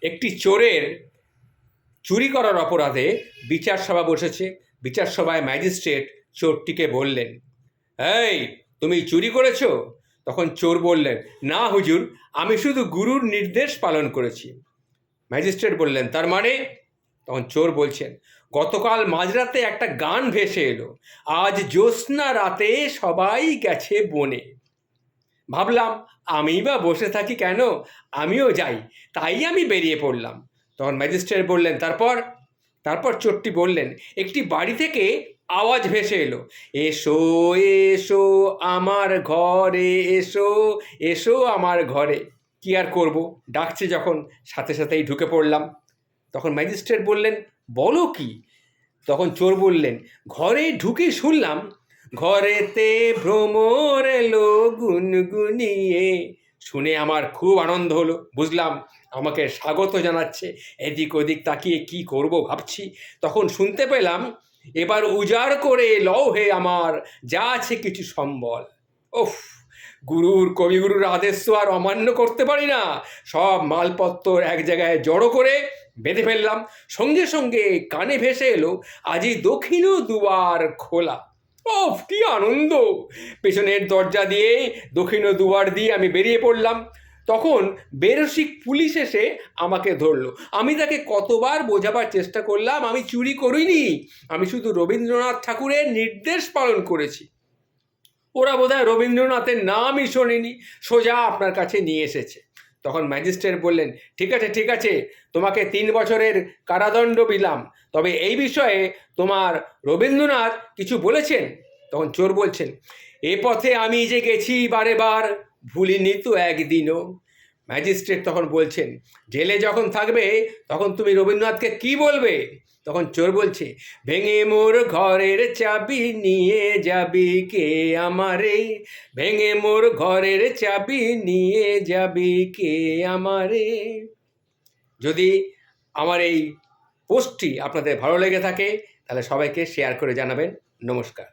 একটি চোরের চুরি করার অপরাধে বিচার সভা বসেছে। বিচার সভায় ম্যাজিস্ট্রেট চোরটিকে বললেন, এই, তুমি চুরি করেছো? তখন চোর বললেন, না হুজুর, আমি শুধু গুরুর নির্দেশ পালন করেছি। ম্যাজিস্ট্রেট বললেন, তার মানে? তখন চোর বলছেন, গতকাল মাঝরাতে একটা গান ভেসে এলো, আজ জ্যোৎস্না রাতে সবাই গেছে বনে। ভাবলাম আমি বা বসে থাকি কেন, আমিও যাই, তাই আমি বেরিয়ে পড়লাম। তখন ম্যাজিস্ট্রেট বললেন, তারপর? তারপর চোরটি বললেন, একটি বাড়ি থেকে আওয়াজ ভেসে এলো, এসো এসো আমার ঘরে, এসো এসো আমার ঘরে। কি আর করব, ডাকছে যখন, সাথে সাথেই ঢুকে পড়লাম। তখন ম্যাজিস্ট্রেট বললেন, বলো কি? তখন চোর বললেন, ঘরে ঢুকে শুনলাম, ঘরেতে ভ্রমর এলো গুনগুনিয়ে। শুনে আমার খুব আনন্দ হলো, বুঝলাম আমাকে স্বাগত জানাচ্ছে। এদিক ওদিক তাকিয়ে কি করব ভাবছি, তখন শুনতে পেলাম, এবার উজাড় করে লও হে আমার যা আছে কিছু সম্বল। ওফ, কবিগুরুর আদেশ তো আর অমান্য করতে পারি না। সব মালপত্র এক জায়গায় জড়ো করে বেঁধে ফেললাম। সঙ্গে সঙ্গে কানে ভেসে এলো, আজই দক্ষিণ দুয়ার খোলা। ওফ, কি আনন্দ! পেছনের দরজা দিয়ে দক্ষিণ দুয়ার দিয়ে আমি বেরিয়ে পড়লাম। তখন বেরসিক পুলিশ এসে আমাকে ধরলো। আমি তাকে কতবার বোঝাবার চেষ্টা করলাম আমি চুরি করিনি, আমি শুধু রবীন্দ্রনাথ ঠাকুরের নির্দেশ পালন করেছি। ওরা বোধহয় রবীন্দ্রনাথের নামই শোনেনি, সোজা আপনার কাছে নিয়ে এসেছে। তখন ম্যাজিস্ট্রেট বললেন, ঠিক আছে ঠিক আছে, তোমাকে 3 বছরের কারাদণ্ড দিলাম, তবে এই বিষয়ে তোমার রবীন্দ্রনাথ কিছু বলেছেন? তখন চোর বলছেন, এ পথে আমি যে গেছি বারে বার, ভুলিনি তো একদিনও। ম্যাজিস্ট্রেট তখন বলছেন, জেলে যখন থাকবে তখন তুমি রবীন্দ্রনাথকে কি বলবে? তখন চোর বলছে, ভেঙে মোর ঘরের চাবি নিয়ে যাবি কে আমারে, ভেঙে মোর ঘরের চাবি নিয়ে যাবি কে আমারে। যদি আমার এই পোস্টটি আপনাদের ভালো লেগে থাকে তাহলে সবাইকে শেয়ার করে জানাবেন। নমস্কার।